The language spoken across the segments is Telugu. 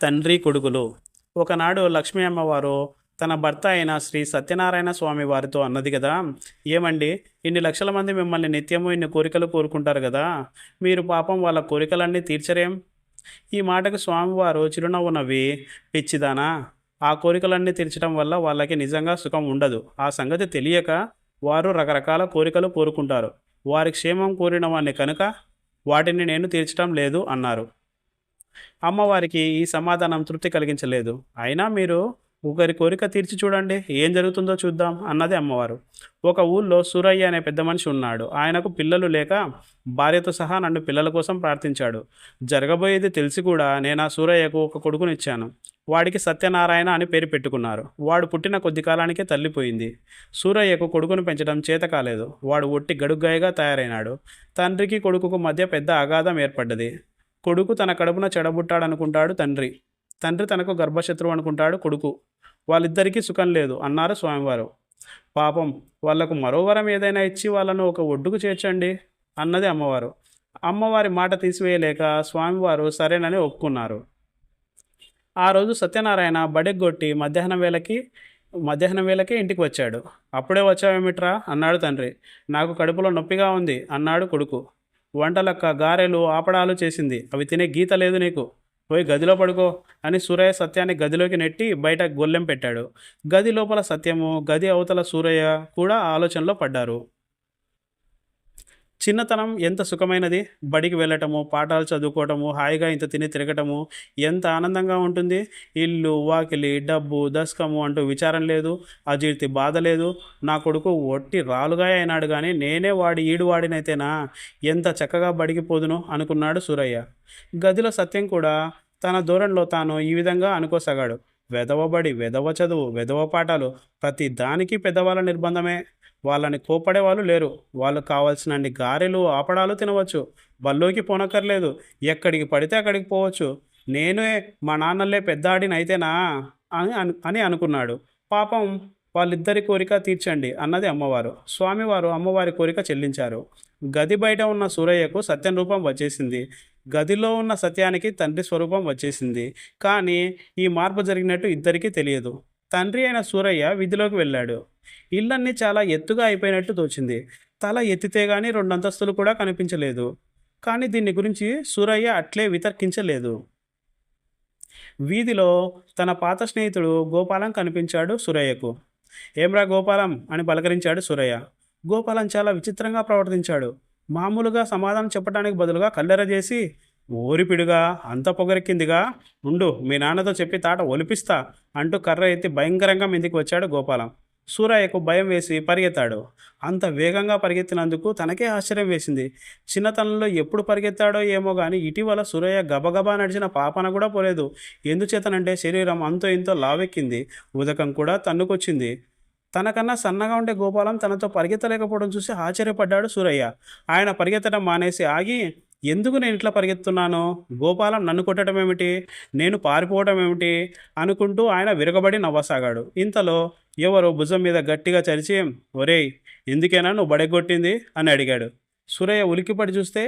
తండ్రి కొడుకులు. ఒకనాడు లక్ష్మీ అమ్మవారు తన భర్త అయిన శ్రీ సత్యనారాయణ స్వామి వారితో అన్నది కదా, ఏమండి, ఇన్ని లక్షల మంది మిమ్మల్ని నిత్యము ఇన్ని కోరికలు కోరుకుంటారు కదా, మీరు పాపం వాళ్ళ కోరికలన్నీ తీర్చరేం? ఈ మాటకు స్వామివారు చిరునవ్వు నవ్వి, పిచ్చిదానా, ఆ కోరికలన్నీ తీర్చడం వల్ల వాళ్ళకి నిజంగా సుఖం ఉండదు. ఆ సంగతి తెలియక వారు రకరకాల కోరికలు కోరుకుంటారు. వారి క్షేమం కోరిన వాడిని కనుక వాటిని నేను తీర్చడం లేదు అన్నారు. అమ్మవారికి ఈ సమాధానం తృప్తి కలిగించలేదు. అయినా మీరు ఒకరి కోరిక తీర్చి చూడండి, ఏం జరుగుతుందో చూద్దాం అన్నది అమ్మవారు. ఒక ఊళ్ళో సూరయ్య అనే పెద్ద మనిషి ఉన్నాడు. ఆయనకు పిల్లలు లేక భార్యతో సహా నన్ను పిల్లల కోసం ప్రార్థించాడు. జరగబోయేది తెలిసి కూడా నేను ఆ సూరయ్యకు ఒక కొడుకునిచ్చాను. వాడికి సత్యనారాయణ అని పేరు పెట్టుకున్నారు. వాడు పుట్టిన కొద్ది కాలానికే తల్లిపోయింది. సూరయ్యకు కొడుకును పెంచడం చేత కాలేదు. వాడు ఒట్టి గడుగ్గాయగా తయారైనాడు. తండ్రికి కొడుకుకు మధ్య పెద్ద అగాధం ఏర్పడ్డది. కొడుకు తన కడుపున చెడబుట్టాడనుకుంటాడు తండ్రి. తండ్రి తనకు గర్భశత్రువు అనుకుంటాడు కొడుకు. వాళ్ళిద్దరికీ సుఖం లేదు అన్నారు స్వామివారు. పాపం, వాళ్లకు మరో వరం ఏదైనా ఇచ్చి వాళ్ళను ఒక ఒడ్డుకు చేర్చండి అన్నది అమ్మవారు. అమ్మవారి మాట తీసివేయలేక స్వామివారు సరేనని ఒప్పుకున్నారు. ఆ రోజు సత్యనారాయణ బడెగ్గొట్టి మధ్యాహ్నం వేళకే ఇంటికి వచ్చాడు. అప్పుడే వచ్చావేమిట్రా అన్నాడు తండ్రి. నాకు కడుపులో నొప్పిగా ఉంది అన్నాడు కొడుకు. వంటలక్క గారెలు ఆపడాలు చేసింది, అవి తినే గీత లేదు నీకు, పోయి గదిలో పడుకో అని సూరయ్య సత్యాన్ని గదిలోకి నెట్టి బయట గొల్లెం పెట్టాడు. గది లోపల సత్యము, గది అవతల సూరయ్య కూడా ఆలోచనలో పడ్డారు. చిన్నతనం ఎంత సుఖమైనది! బడికి వెళ్ళటము, పాఠాలు చదువుకోవటము, హాయిగా ఇంత తిని తిరగటము ఎంత ఆనందంగా ఉంటుంది. ఇల్లు, వాకిలి, డబ్బు, దస్కము అంటూ విచారం లేదు, అజీర్తి బాధ లేదు. నా కొడుకు ఒట్టి రాలుగా అయినాడు కానీ నేనే వాడి ఈడువాడినైతేనా ఎంత చక్కగా బడికి పోదును అనుకున్నాడు సూరయ్య. గదిలో సత్యం కూడా తన ధోరణిలో తాను ఈ విధంగా అనుకోసాగాడు. వెధవబడి, వెధవ చదువు, వెధవ పాఠాలు, ప్రతి దానికి పెద్దవాళ్ళ నిర్బంధమే. వాళ్ళని కోపడే వాళ్ళు లేరు. వాళ్ళు కావాల్సినన్ని గారెలు ఆపడాలు తినవచ్చు, బల్లోకి పోనక్కర్లేదు, ఎక్కడికి పడితే అక్కడికి పోవచ్చు. నేనే మా నాన్నలే పెద్ద ఆడినైతేనా అని అనుకున్నాడు. పాపం, వాళ్ళిద్దరి కోరిక తీర్చండి అన్నది అమ్మవారు. స్వామివారు అమ్మవారి కోరిక చెల్లించారు. గది బయట ఉన్న సూరయ్యకు సత్యం రూపం వచ్చేసింది. గదిలో ఉన్న సత్యానికి తండ్రి స్వరూపం వచ్చేసింది. కానీ ఈ మార్పు జరిగినట్టు ఇద్దరికీ తెలియదు. తండ్రి అయిన సూరయ్య వీధిలోకి వెళ్ళాడు. ఇళ్ళన్నీ చాలా ఎత్తుగా అయిపోయినట్టు తోచింది. తల ఎత్తితే గాని 2 అంతస్తులు కూడా కనిపించలేదు. కానీ దీన్ని గురించి సూరయ్య అట్లే వితర్కించలేదు. వీధిలో తన పాత స్నేహితుడు గోపాలం కనిపించాడు సూరయ్యకు. ఏమ్రా గోపాలం అని పలకరించాడు సూరయ్య. గోపాలం చాలా విచిత్రంగా ప్రవర్తించాడు. మామూలుగా సమాధానం చెప్పడానికి బదులుగా కల్లెర చేసి, ఓరిపిడుగా, అంత పొగరెక్కిందిగా, ఉండు మీ నాన్నతో చెప్పి తాట ఒలిపిస్తా అంటూ కర్ర ఎత్తి భయంకరంగా మీదికి వచ్చాడు గోపాలం. సూరయ్యకు భయం వేసి పరిగెత్తాడు. అంత వేగంగా పరిగెత్తినందుకు తనకే ఆశ్చర్యం వేసింది. చిన్నతనంలో ఎప్పుడు పరిగెత్తాడో ఏమో కానీ ఇటీవల సూరయ్య గబగబా నడిచిన పాపన కూడా పోలేదు. ఎందుచేతనంటే శరీరం అంతో ఇంతో లావెక్కింది, ఉదకం కూడా తన్నుకొచ్చింది. తనకన్నా సన్నగా ఉండే గోపాలం తనతో పరిగెత్తలేకపోవడం చూసి ఆశ్చర్యపడ్డాడు సూరయ్య. ఆయన పరిగెత్తడం మానేసి ఆగి, ఎందుకు నేను ఇట్లా పరిగెత్తున్నాను, గోపాలం నన్ను కొట్టడం ఏమిటి, నేను పారిపోవడం ఏమిటి అనుకుంటూ ఆయన విరగబడి నవ్వసాగాడు. ఇంతలో ఎవరో భుజం మీద గట్టిగా చరిచి, ఒరేయ్, ఎందుకైనా నువ్వు బడెగొట్టింది అని అడిగాడు. సూరయ్య ఉలిక్కిపడి చూస్తే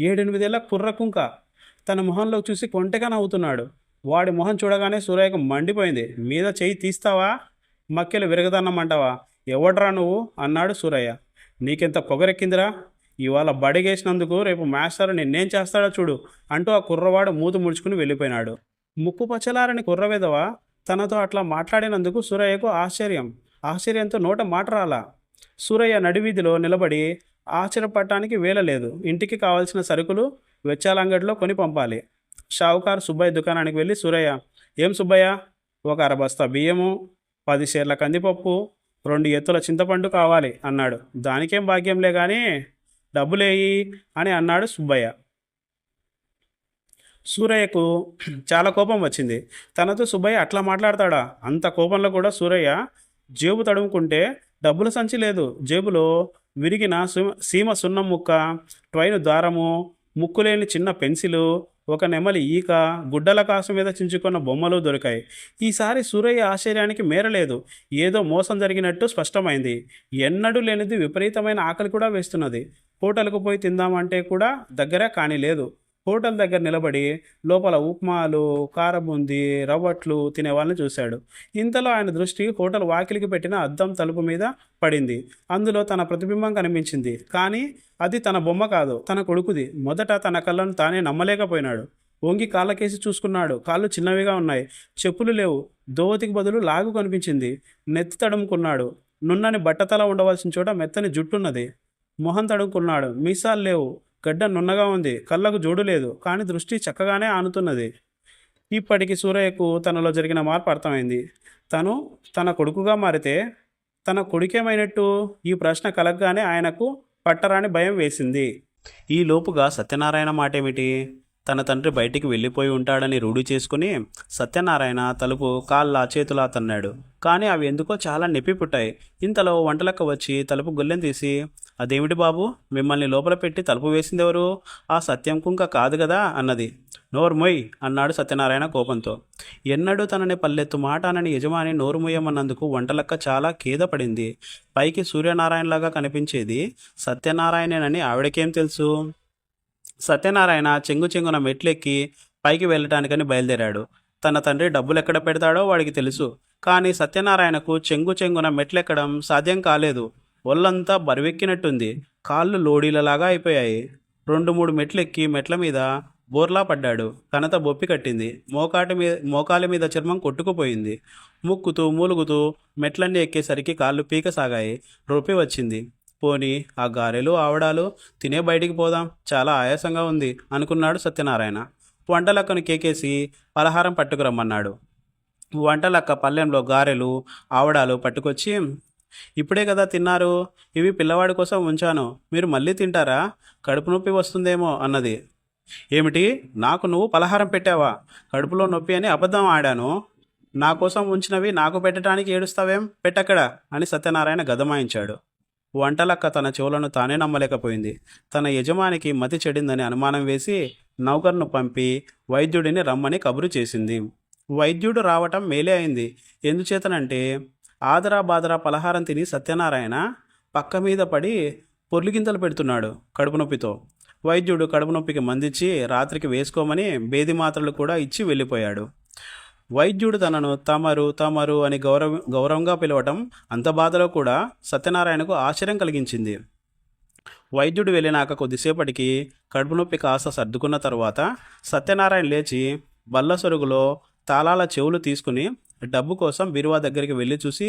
7-8 ఏళ్ల కుర్రకుంక తన మొహంలోకి చూసి కొంటెగా నవ్వుతున్నాడు. వాడి మొహం చూడగానే సూరయ్యకు మండిపోయింది. మీద చెయ్యి తీస్తావా, మక్కెలు విరగదన్నమంటావా, ఎవడ్రా నువ్వు అన్నాడు సూరయ్య. నీకెంత పొగరెక్కిందిరా, ఇవాళ బడిగేసినందుకు రేపు మాస్టర్ నిన్నేం చేస్తాడో చూడు అంటూ ఆ కుర్రవాడు మూతు ముడుచుకుని వెళ్ళిపోయినాడు. ముక్కు పచ్చలారని కుర్రవేదవ తనతో అట్లా మాట్లాడినందుకు సూరయ్యకు ఆశ్చర్యంతో నోట మాట రాలా. సూరయ్య నడివీధిలో నిలబడి ఆశ్చర్యపడటానికి వేలలేదు. ఇంటికి కావాల్సిన సరుకులు వెచ్చాలంగడిలో కొని పంపాలి. షావుకారు సుబ్బయ్య దుకాణానికి వెళ్ళి, సూరయ్య, ఏం సుబ్బయ్య, ఒక 1/2 బస్తా బియ్యము, 10 షేర్ల కందిపప్పు, 2 ఎత్తుల చింతపండు కావాలి అన్నాడు. దానికేం భాగ్యంలే కానీ డబ్బులేయి అని అన్నాడు సుబ్బయ్య. సూరయ్యకు చాలా కోపం వచ్చింది. తనతో సుబ్బయ్య అట్లా మాట్లాడతాడా? అంత కోపంలో కూడా సూరయ్య జేబు తడుముకుంటే డబ్బుల సంచి లేదు. జేబులో విరిగిన సీమ సున్నం ముక్క, ట్రైను దారము, ముక్కులేని చిన్న పెన్సిలు, ఒక నెమలి ఈక, గుడ్డల కాసు మీద చించుకున్న బొమ్మలు దొరికాయి. ఈసారి సూరయ్య ఆశ్చర్యానికి మేరలేదు. ఏదో మోసం జరిగినట్టు స్పష్టమైంది. ఎన్నడూ లేనిది విపరీతమైన ఆకలి కూడా వేస్తున్నది. హోటల్కు పోయి తిందామంటే కూడా దగ్గర కాని లేదు. హోటల్ దగ్గర నిలబడి లోపల ఉప్మాలు, కారబూందీ, రవ్వట్లు తినే వాళ్ళని చూశాడు. ఇంతలో ఆయన దృష్టి హోటల్ వాకిలికి పెట్టిన అద్దం తలుపు మీద పడింది. అందులో తన ప్రతిబింబం కనిపించింది. కానీ అది తన బొమ్మ కాదు, తన కొడుకుది. మొదట తన కళ్ళను తానే నమ్మలేకపోయినాడు. వంగి కాళ్ళకేసి చూసుకున్నాడు. కాళ్ళు చిన్నవిగా ఉన్నాయి. చెప్పులు లేవు. దోవతికి బదులు లాగు కనిపించింది. నెత్తి తడుముకున్నాడు. నున్నని బట్టతల ఉండవలసిన చోట మెత్తని జుట్టున్నది. మొహం తడుముకున్నాడు. మీసాలు లేవు. గడ్డ నున్నగా ఉంది. కళ్ళకు జోడు లేదు. కానీ దృష్టి చక్కగానే ఆనుతున్నది. ఇప్పటికి సూరయ్యకు తనలో జరిగిన మార్పు అర్థమైంది. తను తన కొడుకుగా మారితే తన కొడుకేమైనట్టు? ఈ ప్రశ్న కలగగానే ఆయనకు పట్టరాని భయం వేసింది. ఈ లోపుగా సత్యనారాయణ మాటేమిటి? తన తండ్రి బయటికి వెళ్ళిపోయి ఉంటాడని రూఢి చేసుకుని సత్యనారాయణ తలుపు కాళ్ళ చేతులా తన్నాడు. కానీ అవి ఎందుకో చాలా నొప్పి పుట్టాయి. ఇంతలో వంటలక్క వచ్చి తలుపు గొల్లెం తీసి, అదేమిటి బాబు, మిమ్మల్ని లోపల పెట్టి తలుపు వేసిందెవరు? ఆ సత్యం కుంక కాదు కదా అన్నది. నోరు మొయ్ అన్నాడు సత్యనారాయణ కోపంతో. ఎన్నడూ తనని పల్లెత్తు మాట అనని యజమాని నోరు మొయ్యమన్నందుకు వంటలక్క చాలా ఖేదపడింది. పైకి సూర్యనారాయణలాగా కనిపించేది సత్యనారాయణేనని ఆవిడకేం తెలుసు? సత్యనారాయణ చెంగున మెట్లెక్కి పైకి వెళ్ళటానికని బయలుదేరాడు. తన తండ్రి డబ్బులు ఎక్కడ పెడతాడో వాడికి తెలుసు. కానీ సత్యనారాయణకు చెంగున మెట్లెక్కడం సాధ్యం కాలేదు. ఒళ్ళంతా బరువెక్కినట్టుంది. కాళ్ళు లోడీలలాగా అయిపోయాయి. 2-3 మెట్లెక్కి మెట్ల మీద బోర్లా పడ్డాడు. కనత బొప్పి కట్టింది. మోకాలి మీద చర్మం కొట్టుకుపోయింది. ముక్కుతూ మూలుగుతూ మెట్లన్నీ ఎక్కేసరికి కాళ్ళు పీకసాగాయి. రొప్పి వచ్చింది. పోనీ ఆ గారెలు ఆవడాలు తినే బయటికి పోదాం, చాలా ఆయాసంగా ఉంది అనుకున్నాడు సత్యనారాయణ. వంటలక్కను కేకేసి పలహారం పట్టుకురమ్మన్నాడు. వంటలక్క పళ్ళెంలో గారెలు ఆవడాలు పట్టుకొచ్చి, ఇప్పుడే కదా తిన్నారు, ఇవి పిల్లవాడి కోసం ఉంచాను, మీరు మళ్ళీ తింటారా? కడుపు నొప్పి వస్తుందేమో అన్నది. ఏమిటి, నాకు నువ్వు పలహారం పెట్టావా? కడుపులో నొప్పి అని అబద్ధం ఆడాను. నా కోసం ఉంచినవి నాకు పెట్టడానికి ఏడుస్తావేం? పెట్టక్కడ అని సత్యనారాయణ గదమాయించాడు. వంటలక్క తన చెవులను తానే నమ్మలేకపోయింది. తన యజమానికి మతి చెడిందని అనుమానం వేసి నౌకర్ను పంపి వైద్యుడిని రమ్మని కబురు చేసింది. వైద్యుడు రావటం మేలే అయింది. ఎందుచేతనంటే ఆదరా బాదరా పలహారం తిని సత్యనారాయణ పక్క మీద పడి పొర్లిగింతలు పెడుతున్నాడు కడుపు నొప్పితో. వైద్యుడు కడుపు నొప్పికి మందిచ్చి రాత్రికి వేసుకోమని బేది మాత్రలు కూడా ఇచ్చి వెళ్ళిపోయాడు. వైద్యుడు తనను తమరు అని గౌరవంగా పిలవటం అంత బాధలో కూడా సత్యనారాయణకు ఆశ్చర్యం కలిగించింది. వైద్యుడు వెళ్ళినాక కొద్దిసేపటికి కడుపు నొప్పి కాస్త సర్దుకున్న తరువాత సత్యనారాయణ లేచి బల్ల సొరుగులో తాళాల చెవులు తీసుకుని డబ్బు కోసం బీరువా దగ్గరికి వెళ్ళి చూసి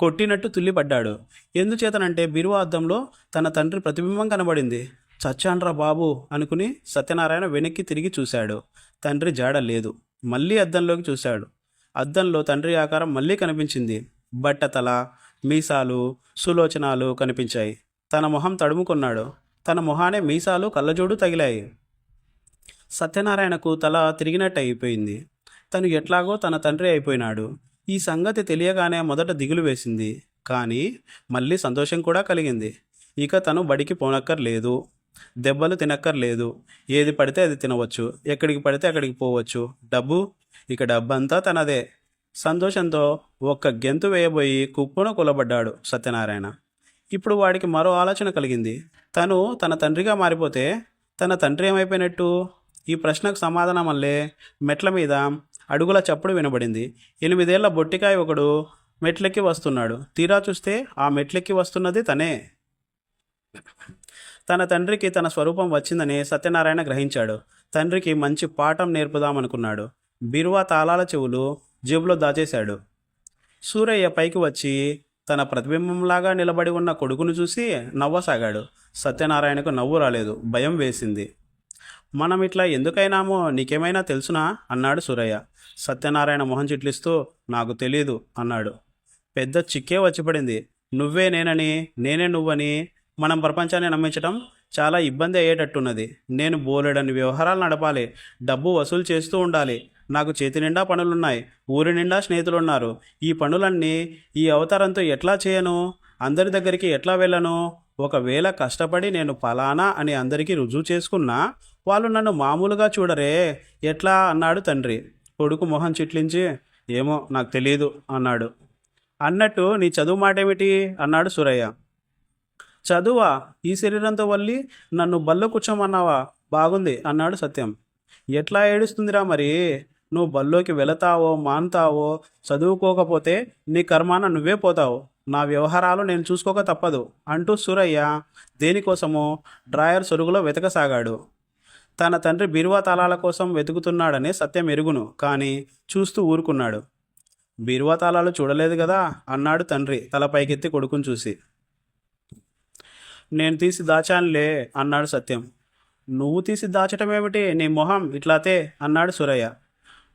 కొట్టినట్టు తుల్లిపడ్డాడు. ఎందుచేతనంటే బీరువా అద్దంలో తన తండ్రి ప్రతిబింబం కనబడింది. చచ్చాన్రా బాబు అనుకుని సత్యనారాయణ వెనక్కి తిరిగి చూశాడు. తండ్రి జాడ లేదు. మళ్ళీ అద్దంలోకి చూశాడు. అద్దంలో తండ్రి ఆకారం మళ్ళీ కనిపించింది. బట్టతల, మీసాలు, సులోచనాలు కనిపించాయి. తన మొహం తడుముకున్నాడు. తన మొహానే మీసాలు కళ్ళజోడు తగిలాయి. సత్యనారాయణకు తల తిరిగినట్టు అయిపోయింది. తను ఎట్లాగో తన తండ్రి అయిపోయినాడు. ఈ సంగతి తెలియగానే మొదట దిగులు వేసింది. కానీ మళ్ళీ సంతోషం కూడా కలిగింది. ఇక తను బడికి పోనక్కర్లేదు, దెబ్బలు తినక్కర్లేదు. ఏది పడితే అది తినవచ్చు, ఎక్కడికి పడితే అక్కడికి పోవచ్చు. ఇక డబ్బంతా తనదే. సంతోషంతో ఒక్క గెంతు వేయబోయి కుప్పను కూలబడ్డాడు సత్యనారాయణ. ఇప్పుడు వాడికి మరో ఆలోచన కలిగింది. తను తన తండ్రిగా మారిపోతే తన తండ్రి ఏమైపోయినట్టు? ఈ ప్రశ్నకు సమాధానం వల్లే మెట్ల మీద అడుగుల చప్పుడు వినబడింది. 8 ఏళ్ల బొట్టికాయ ఒకడు మెట్లెక్కి వస్తున్నాడు. తీరా చూస్తే ఆ మెట్లెక్కి వస్తున్నది తనే. తన తండ్రికి తన స్వరూపం వచ్చిందని సత్యనారాయణ గ్రహించాడు. తండ్రికి మంచి పాఠం నేర్పుదామనుకున్నాడు. బీరువా తాళాల చెవులు జేబులో దాచేశాడు. సూరయ్య పైకి వచ్చి తన ప్రతిబింబంలాగా నిలబడి ఉన్న కొడుకును చూసి నవ్వసాగాడు. సత్యనారాయణకు నవ్వు రాలేదు, భయం వేసింది. మనం ఇట్లా ఎందుకైనామో నీకేమైనా తెలుసునా అన్నాడు సూరయ్య. సత్యనారాయణ మొహం చిట్లిస్తూ నాకు తెలీదు అన్నాడు. పెద్ద చిక్కే వచ్చిపడింది. నువ్వే నేనని, నేనే నువ్వని మనం ప్రపంచాన్ని నమ్మించటం చాలా ఇబ్బంది అయ్యేటట్టున్నది. నేను బోలెడని వ్యవహారాలు నడపాలి, డబ్బు వసూలు చేస్తూ ఉండాలి. నాకు చేతి నిండా పనులున్నాయి, ఊరి నిండా స్నేహితులున్నారు. ఈ పనులన్నీ ఈ అవతారంతో ఎట్లా చేయను? అందరి దగ్గరికి ఎట్లా వెళ్ళను? ఒకవేళ కష్టపడి నేను ఫలానా అని అందరికీ రుజువు చేసుకున్నా వాళ్ళు నన్ను మామూలుగా చూడరే, ఎట్లా అన్నాడు తండ్రి. కొడుకు మొహం చిట్లించి ఏమో నాకు తెలియదు అన్నాడు. అన్నట్టు నీ చదువు మాట ఏమిటి అన్నాడు సూరయ్య. చదువా? ఈ శరీరంతో వల్లి నన్ను బల్లో కూర్చోమన్నావా? బాగుంది అన్నాడు సత్యం. ఎట్లా ఏడుస్తుందిరా మరి? నువ్వు బళ్ళోకి వెళతావో మానుతావో, చదువుకోకపోతే నీ కర్మాన నువ్వే పోతావు. నా వ్యవహారాలు నేను చూసుకోక తప్పదు అంటూ సూరయ్య దేనికోసమో డ్రాయర్ సొరుగులో వెతకసాగాడు. తన తండ్రి బీరువా తాళాల కోసం వెతుకుతున్నాడని సత్యం ఎరుగును, కానీ చూస్తూ ఊరుకున్నాడు. బీరువా తాళాలు చూడలేదు కదా అన్నాడు తండ్రి తల పైకెత్తి కొడుకుని చూసి. నేను తీసి దాచానులే అన్నాడు సత్యం. నువ్వు తీసి దాచటం ఏమిటి, నీ మొహం ఇట్లాతే అన్నాడు సూరయ్య.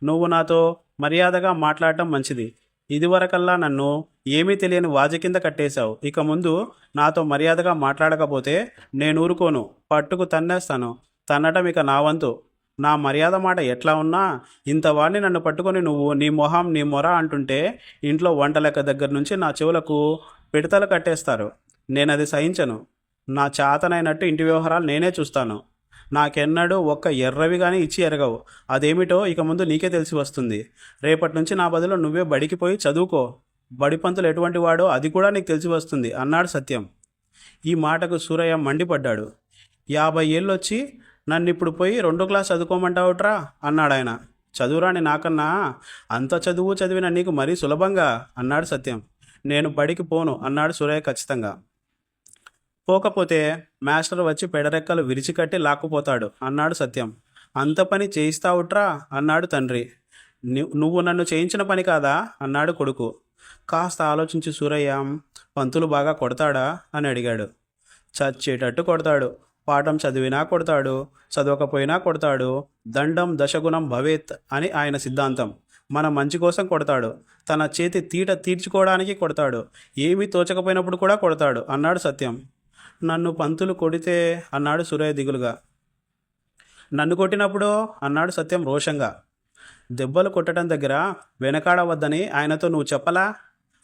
నువ్వు నాతో మర్యాదగా మాట్లాడటం మంచిది. ఇదివరకల్లా నన్ను ఏమీ తెలియని వాజి కింద కట్టేశావు. ఇక ముందు నాతో మర్యాదగా మాట్లాడకపోతే నేను ఊరుకోను, పట్టుకు తన్నేస్తాను. తన్నటం ఇక నా వంతు. నా మర్యాద మాట ఎట్లా ఉన్నా ఇంతవాడిని నన్ను పట్టుకొని నువ్వు నీ మొహం నీ మొర అంటుంటే ఇంట్లో వంట లెక్క దగ్గర నుంచి నా చెవులకు పిడతలు కట్టేస్తారు. నేనది సహించను. నా చేతనైనట్టు ఇంటి వ్యవహారాలు నేనే చూస్తాను. నాకెన్నడూ ఒక్క ఎర్రవి కానీ ఇచ్చి ఎరగవు. అదేమిటో ఇక ముందు నీకే తెలిసి వస్తుంది. రేపటి నుంచి నా బదులు నువ్వే బడికి పోయి చదువుకో. బడిపంతులు ఎటువంటి వాడో అది కూడా నీకు తెలిసి వస్తుంది అన్నాడు సత్యం. ఈ మాటకు సూరయ్య మండిపడ్డాడు. 50 ఏళ్ళొచ్చి నన్ను ఇప్పుడు పోయి 2 క్లాస్ చదువుకోమంటావుట్రా అన్నాడాయన. చదువురాని నాకన్నా అంత చదువు చదివిన నీకు మరీ సులభంగా అన్నాడు సత్యం. నేను బడికి పోను అన్నాడు సూరయ్య ఖచ్చితంగా. పోకపోతే మాస్టర్ వచ్చి పెడరెక్కలు విరిచికట్టి లాక్కుపోతాడు అన్నాడు సత్యం. అంత పని చేయిస్తావుట్రా అన్నాడు తండ్రి. నువ్వు నన్ను చేయించిన పని కాదా అన్నాడు కొడుకు. కాస్త ఆలోచించి సూరయ్య, పంతులు బాగా కొడతాడా అని అడిగాడు. చచ్చేటట్టు కొడతాడు. పాఠం చదివినా కొడతాడు, చదవకపోయినా కొడతాడు. దండం దశగుణం భవేత్ అని ఆయన సిద్ధాంతం. మన మంచి కోసం కొడతాడు. తన చేతి తీట తీర్చుకోవడానికి కొడతాడు. ఏమీ తోచకపోయినప్పుడు కూడా కొడతాడు అన్నాడు సత్యం. నన్ను పంతులు కొడితే అన్నాడు సూరయ్య దిగులుగా. నన్ను కొట్టినప్పుడు అన్నాడు సత్యం రోషంగా. దెబ్బలు కొట్టడం దగ్గర వెనకాడవద్దని ఆయనతో నువ్వు చెప్పలా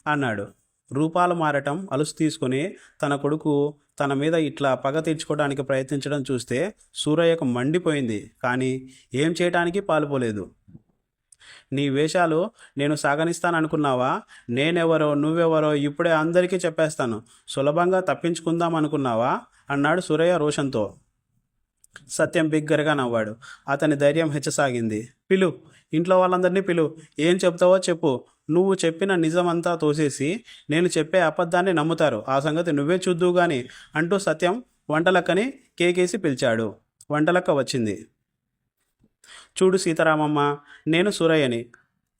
అన్నాడు. రూపాలు మారటం అలుసు తీసుకుని తన కొడుకు తన మీద ఇట్లా పగ తీర్చుకోవడానికి ప్రయత్నించడం చూస్తే సూరయ్యకు మండిపోయింది, కానీ ఏం చేయటానికి పాలుపోలేదు. నీ వేషాలు నేను సాగనిస్తాననుకున్నావా? నేనెవరో నువ్వెవరో ఇప్పుడే అందరికీ చెప్పేస్తాను. సులభంగా తప్పించుకుందాం అనుకున్నావా అన్నాడు సూరయ్య రోషంతో. సత్యం బిగ్గరగా నవ్వాడు. అతని ధైర్యం హెచ్చసాగింది. పిలు, ఇంట్లో వాళ్ళందరినీ పిలు. ఏం చెప్తావో చెప్పు. నువ్వు చెప్పిన నిజమంతా తోసేసి నేను చెప్పే అబద్ధాన్ని నమ్ముతారు. ఆ సంగతి నువ్వే చూద్దువు గాని అంటూ సత్యం వంటలక్కని కేకేసి పిలిచాడు. వంటలక్క వచ్చింది. చూడు సీతారామమ్మ, నేను సూరయ్యని.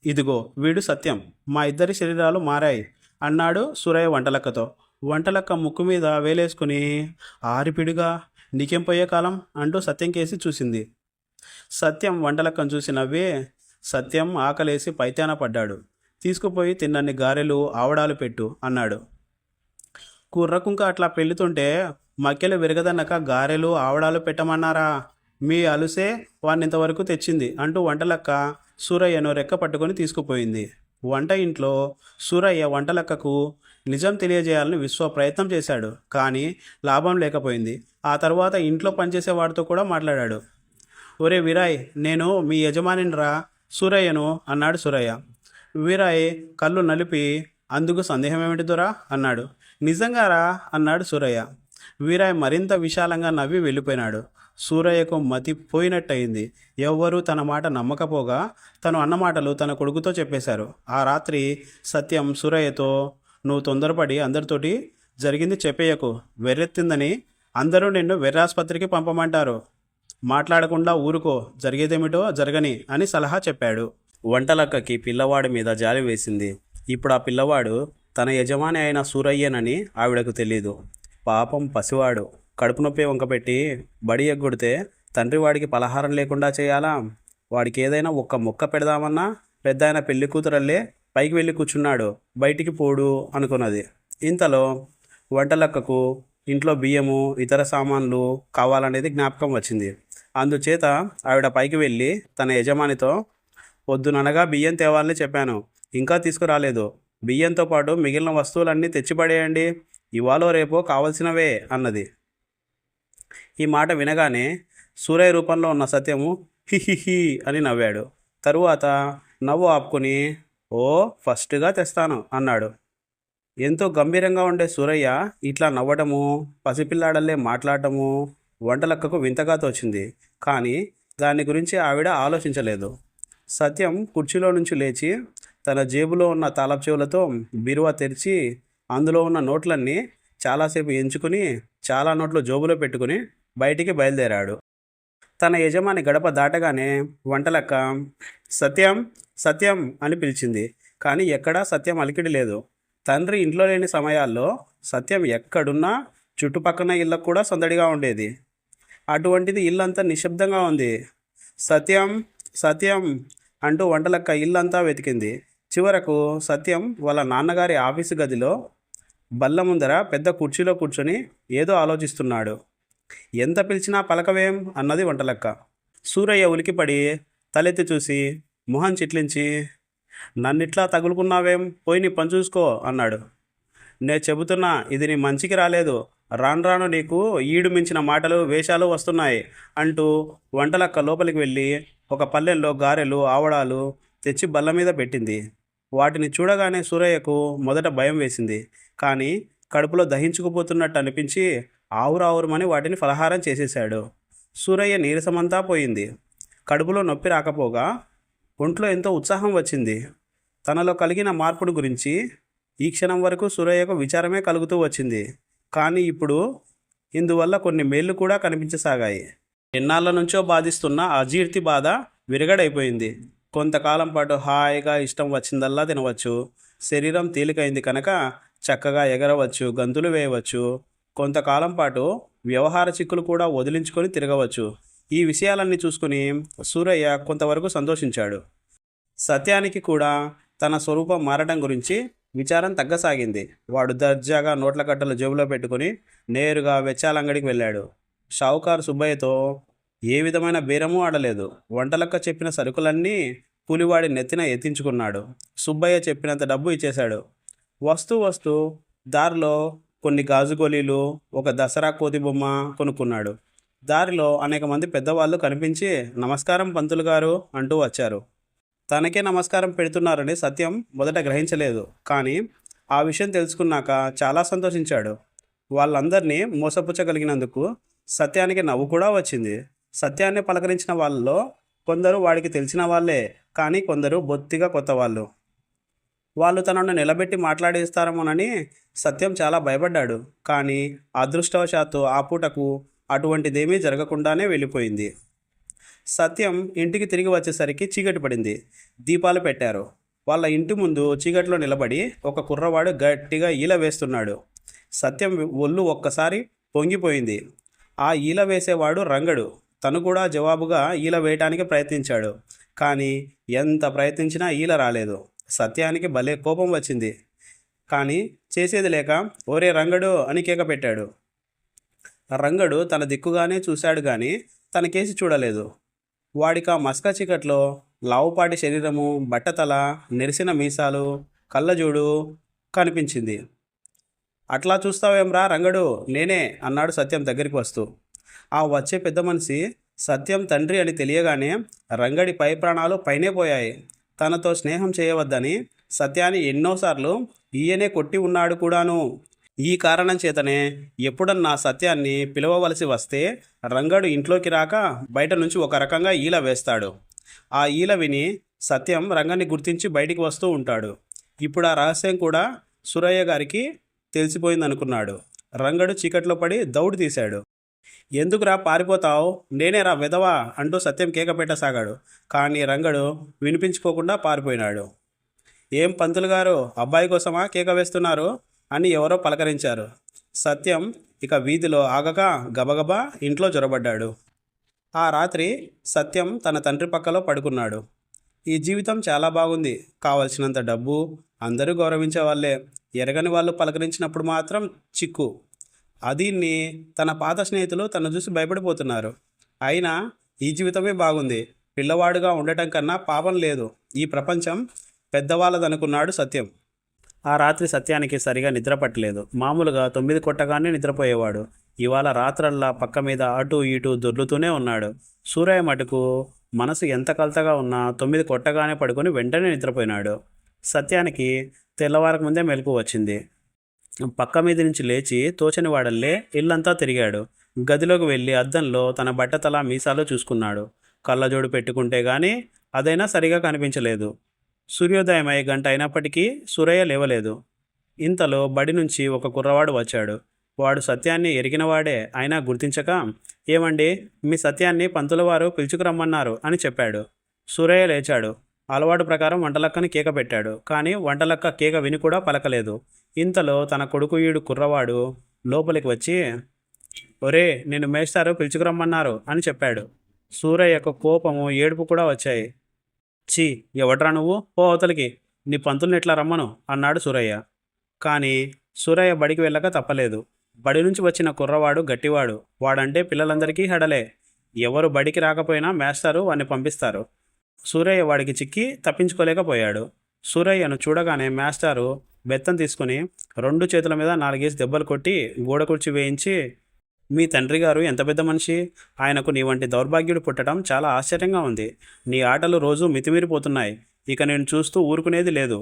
ఇదిగో వీడు సత్యం. మా ఇద్దరి శరీరాలు మారాయి అన్నాడు సూరయ్య వంటలక్కతో. వంటలక్క ముక్కు మీద వేలేసుకుని ఆరిపిడిగా నీకేం పోయే కాలం అంటూ సత్యం కేసి చూసింది. సత్యం వంటలక్కను చూసి నవ్వి, సత్యం ఆకలేసి పైత్యాన పడ్డాడు. తీసుకుపోయి తిన్నన్ని గారెలు ఆవడాలు పెట్టు అన్నాడు. కుర్రకుంక అట్లా పెళ్ళుతుంటే మక్కెలు విరగదన్నక గారెలు ఆవడాలు పెట్టమన్నారా? మీ అలుసే వాణ్ణింతవరకు తెచ్చింది అంటూ వంటలక్క సూరయ్యను రెక్క పట్టుకొని తీసుకుపోయింది. వంట ఇంట్లో సూరయ్య వంటలక్కకు నిజం తెలియజేయాలని విశ్వ ప్రయత్నం చేశాడు, కానీ లాభం లేకపోయింది. ఆ తర్వాత ఇంట్లో పనిచేసేవాడితో కూడా మాట్లాడాడు. ఒరే వీరాయ్, నేను మీ యజమానిరా సూరయ్యను అన్నాడు సూరయ్య. వీరాయ్ కళ్ళు నలిపి, అందుకు సందేహం ఏమిటి దొరా అన్నాడు. నిజంగారా అన్నాడు సూరయ్య. వీరాయ్ మరింత విశాలంగా నవ్వి వెళ్ళిపోయినాడు. సూరయ్యకు మతి పోయినట్టయింది. ఎవ్వరూ తన మాట నమ్మకపోగా తను అన్నమాటలు తన కొడుకుతో చెప్పేశారు. ఆ రాత్రి సత్యం సూరయ్యతో, నువ్వు తొందరపడి అందరితోటి జరిగింది చెప్పేయకు. వెర్రెత్తిందని అందరూ నిన్ను వెర్రాసుపత్రికి పంపమంటారు. మాట్లాడకుండా ఊరుకో, జరిగేదేమిటో జరగని అని సలహా చెప్పాడు. వంటలక్కకి పిల్లవాడి మీద జాలి వేసింది. ఇప్పుడు ఆ పిల్లవాడు తన యజమాని అయిన సూరయ్యనని ఆవిడకు తెలీదు. పాపం పసివాడు కడుపు నొప్పి వంకపెట్టి బడి ఎగ్గొడితే తండ్రి వాడికి పలహారం లేకుండా చేయాలా? వాడికి ఏదైనా ఒక్క మొక్క పెడదామన్నా పెద్ద ఆయన పెళ్లి కూతురల్లే పైకి వెళ్ళి కూర్చున్నాడు, బయటికి పోడు అనుకున్నది. ఇంతలో వంటలక్కకు ఇంట్లో బియ్యము ఇతర సామాన్లు కావాలనేది జ్ఞాపకం వచ్చింది. అందుచేత ఆవిడ పైకి వెళ్ళి తన యజమానితో, పొద్దుననగా బియ్యం తేవాలని చెప్పాను, ఇంకా తీసుకురాలేదు. బియ్యంతో పాటు మిగిలిన వస్తువులన్నీ తెచ్చిపడేయండి, ఇవాళో రేపో కావలసినవే అన్నది. ఈ మాట వినగానే సూరయ్య రూపంలో ఉన్న సత్యము హిహిహి అని నవ్వాడు. తరువాత నవ్వు ఆపుకొని, ఓ ఫస్ట్గా తెస్తాను అన్నాడు. ఎంతో గంభీరంగా ఉండే సూరయ్య ఇట్లా నవ్వటము, పసిపిల్లాడల్లే మాట్లాడటము వంటలక్కకు వింతగా తోచింది. కానీ దాని గురించి ఆవిడ ఆలోచించలేదు. సత్యం కుర్చీలో నుంచి లేచి తన జేబులో ఉన్న తాళపు చెవులతో బీరువా తెరిచి అందులో ఉన్న నోట్లన్నీ చాలాసేపు ఎంచుకుని చాలా నోట్లు జోబులో పెట్టుకుని బయటికి బయలుదేరాడు. తన యజమాని గడప దాటగానే వంటలక్క సత్యం సత్యం అని పిలిచింది. కానీ ఎక్కడా సత్యం అలికిడి లేదు. తండ్రి ఇంట్లో లేని సమయాల్లో సత్యం ఎక్కడున్నా చుట్టుపక్కన ఇళ్ళకు కూడా సందడిగా ఉండేది. అటువంటిది ఇల్లంతా నిశ్శబ్దంగా ఉంది. సత్యం సత్యం అంటూ వంటలక్క ఇల్లంతా వెతికింది. చివరకు సత్యం వాళ్ళ నాన్నగారి ఆఫీసు గదిలో బల్ల ముందర పెద్ద కుర్చీలో కూర్చొని ఏదో ఆలోచిస్తున్నాడు. ఎంత పిలిచినా పలకవేం అన్నది వంటలక్క. సూరయ్య ఉలికిపడి తలెత్తి చూసి మొహం చిట్లించి నన్నిట్లా తగులుకున్నావేం, పోయి నీ పని చూసుకో అన్నాడు. నేను చెబుతున్నా, ఇది నీ మంచికి రాలేదు. రాను రాను నీకు ఈడు మించిన మాటలు వేషాలు వస్తున్నాయి అంటూ వంటలక్క లోపలికి వెళ్ళి ఒక పల్లెల్లో గారెలు ఆవడాలు తెచ్చి బల్ల మీద పెట్టింది. వాటిని చూడగానే సూరయ్యకు మొదట భయం వేసింది. కానీ కడుపులో దహించుకుపోతున్నట్టు అనిపించి ఆవురావురమని వాటిని ఫలహారం చేసేశాడు. సూరయ్య నీరసమంతా పోయింది. కడుపులో నొప్పి రాకపోగా ఒంట్లో ఎంతో ఉత్సాహం వచ్చింది. తనలో కలిగిన మార్పుడు గురించి ఈ క్షణం వరకు సూరయ్యకు విచారమే కలుగుతూ వచ్చింది. కానీ ఇప్పుడు ఇందువల్ల కొన్ని మేళ్ళు కూడా కనిపించసాగాయి. ఎన్నాళ్ళ నుంచో బాధిస్తున్న అజీర్తి బాధ విరగడైపోయింది. కొంతకాలం పాటు హాయిగా ఇష్టం వచ్చిందల్లా తినవచ్చు. శరీరం తేలికైంది కనుక చక్కగా ఎగరవచ్చు, గంతులు వేయవచ్చు. కొంతకాలం పాటు వ్యవహార చిక్కులు కూడా వదిలించుకొని తిరగవచ్చు. ఈ విషయాలన్నీ చూసుకుని సూరయ్య కొంతవరకు సంతోషించాడు. సత్యానికి కూడా తన స్వరూపం మారడం గురించి విచారం తగ్గసాగింది. వాడు దర్జాగా నోట్ల కట్టలు జేబులో పెట్టుకుని నేరుగా వెచ్చాలంగడికి వెళ్ళాడు. షావుకారు సుబ్బయ్యతో ఏ విధమైన బేరమూ ఆడలేదు. వంటలక్క చెప్పిన సరుకులన్నీ కూలివాడి నెత్తిన ఎత్తించుకున్నాడు. సుబ్బయ్య చెప్పినంత డబ్బు ఇచ్చేశాడు. వస్తూ దారిలో కొన్ని గాజు గోళీలు, ఒక దసరా కోతి బొమ్మ కొనుక్కున్నాడు. దారిలో అనేక మంది పెద్దవాళ్ళు కనిపించి నమస్కారం పంతులు గారు అంటూ వచ్చారు. తనకే నమస్కారం పెడుతున్నారని సత్యం మొదట గ్రహించలేదు. కానీ ఆ విషయం తెలుసుకున్నాక చాలా సంతోషించాడు. వాళ్ళందరినీ మోసపుచ్చగలిగినందుకు సత్యానికి నవ్వు కూడా వచ్చింది. సత్యాన్ని పలకరించిన వాళ్ళలో కొందరు వాడికి తెలిసిన వాళ్ళే, కానీ కొందరు బొత్తిగా కొత్త వాళ్ళు. వాళ్ళు తనను నిలబెట్టి మాట్లాడేస్తారేమోనని సత్యం చాలా భయపడ్డాడు. కానీ అదృష్టవశాత్తు ఆ పూటకు అటువంటిదేమీ జరగకుండానే వెళ్ళిపోయింది. సత్యం ఇంటికి తిరిగి వచ్చేసరికి చీకటి పడింది. దీపాలు పెట్టారు. వాళ్ళ ఇంటి ముందు చీకటిలో నిలబడి ఒక కుర్రవాడు గట్టిగా ఈల వేస్తున్నాడు. సత్యం ఒళ్ళు ఒక్కసారి పొంగిపోయింది. ఆ ఈల వేసేవాడు రంగడు. తను కూడా జవాబుగా ఈల వేయటానికి ప్రయత్నించాడు. కానీ ఎంత ప్రయత్నించినా ఈల రాలేదు. సత్యానికి భలే కోపం వచ్చింది. కానీ చేసేది లేక ఓరే రంగడు అని కేక పెట్టాడు. రంగడు తన దిక్కుగానే చూశాడు కానీ తనకేసి చూడలేదు. వాడికి ఆ మస్క చీకట్లో లావుపాటి శరీరము, బట్టతల, నెరిసిన మీసాలు, కళ్ళజోడు కనిపించింది. అట్లా చూస్తావేమ్రా రంగడు, నేనే అన్నాడు సత్యం దగ్గరికి వస్తూ. ఆ వచ్చే పెద్ద మనిషి సత్యం తండ్రి అని తెలియగానే రంగడి పై ప్రాణాలు పైనే పోయాయి. తనతో స్నేహం చేయవద్దని సత్యాన్ని ఎన్నోసార్లు ఈయనే కొట్టి ఉన్నాడు కూడాను. ఈ కారణం చేతనే ఎప్పుడన్నా సత్యాన్ని పిలవవలసి వస్తే రంగడు ఇంట్లోకి రాక బయట నుంచి ఒక రకంగా ఈల వేస్తాడు. ఆ ఈల విని సత్యం రంగని గుర్తించి బయటికి వస్తూ ఉంటాడు. ఇప్పుడు ఆ రహస్యం కూడా సూరయ్య గారికి తెలిసిపోయిందనుకున్నాడు. రంగడు చీకట్లో పడి దౌడు తీశాడు. ఎందుకురా పారిపోతావు, నేనేరా వెధవా అంటూ సత్యం కేక పెట్టసాగాడు. కానీ రంగడు వినిపించుకోకుండా పారిపోయినాడు. ఏం పంతులు గారు, అబ్బాయి కోసమా కేక వేస్తున్నారు అని ఎవరో పలకరించారు. సత్యం ఇక వీధిలో ఆగక గబగబా ఇంట్లో జొరబడ్డాడు. ఆ రాత్రి సత్యం తన తండ్రి పక్కలో పడుకున్నాడు. ఈ జీవితం చాలా బాగుంది. కావలసినంత డబ్బు, అందరూ గౌరవించే వాళ్ళే. ఎరగని వాళ్ళు పలకరించినప్పుడు మాత్రం చిక్కు. దీన్ని తన పాత స్నేహితులు తను చూసి భయపడిపోతున్నారు. అయినా ఈ జీవితమే బాగుంది. పిల్లవాడుగా ఉండటం కన్నా పాపం లేదు. ఈ ప్రపంచం పెద్దవాళ్ళదనుకున్నాడు సత్యం. ఆ రాత్రి సత్యానికి సరిగా నిద్ర పట్టలేదు. మామూలుగా 9 కొట్టగానే నిద్రపోయేవాడు. ఇవాళ రాత్రల్లా పక్క మీద అటు ఇటు దొర్లుతూనే ఉన్నాడు. సూరయ్య మటుకు మనసు ఎంత కలతగా ఉన్నా 9 కొట్టగానే పడుకొని వెంటనే నిద్రపోయినాడు. సత్యానికి తెల్లవారకు ముందే మెలకు వచ్చింది. పక్క మీద నుంచి లేచి తోచని వాడల్లే ఇల్లంతా తిరిగాడు. గదిలోకి వెళ్ళి అద్దంలో తన బట్టతల మీసాలు చూసుకున్నాడు. కళ్ళజోడు పెట్టుకుంటే గాని అదైనా సరిగా కనిపించలేదు. సూర్యోదయమై గంట అయినప్పటికీ సూరయ్య లేవలేదు. ఇంతలో బడి నుంచి ఒక కుర్రవాడు వచ్చాడు. వాడు సత్యాన్ని ఎరిగినవాడే అయినా గుర్తించక, ఏమండి, మీ సత్యాన్ని పంతులవారు పిలుచుకురమ్మన్నారు అని చెప్పాడు. సూరయ్య లేచాడు. అలవాటు ప్రకారం వంటలక్కని కేక పెట్టాడు. కానీ వంటలక్క కేక విని కూడా పలకలేదు. ఇంతలో తన కొడుకు ఈడు కుర్రవాడు లోపలికి వచ్చి, ఒరే, నిన్ను మేస్తారు పిలుచుకురమ్మన్నారు అని చెప్పాడు. సూరయ్యకు కోపము ఏడుపు కూడా వచ్చాయి. ఛీ, ఎవడ్రా నువ్వు, ఓ అవతలికి, నీ పంతుల్ని ఎట్లా రమ్మను అన్నాడు సూరయ్య. కానీ సూరయ్య బడికి వెళ్ళక తప్పలేదు. బడి నుంచి వచ్చిన కుర్రవాడు గట్టివాడు. వాడంటే పిల్లలందరికీ హడలే. ఎవరు బడికి రాకపోయినా మేస్టారు వాడిని పంపిస్తారు. సూరయ్య వాడికి చిక్కి తప్పించుకోలేకపోయాడు. సూరయ్యను చూడగానే మేస్టారు బెత్తం తీసుకుని 2 చేతుల మీద 4 దెబ్బలు కొట్టి గోడ కుర్చీ వేయించి, మీ తండ్రి గారు ఎంత పెద్ద మనిషి, ఆయనకు నీ వంటి దౌర్భాగ్యుడు పుట్టడం చాలా ఆశ్చర్యంగా ఉంది. నీ ఆటలు రోజు మితిమీరిపోతున్నాయి. ఇక నేను చూస్తూ ఊరుకునేది లేదు.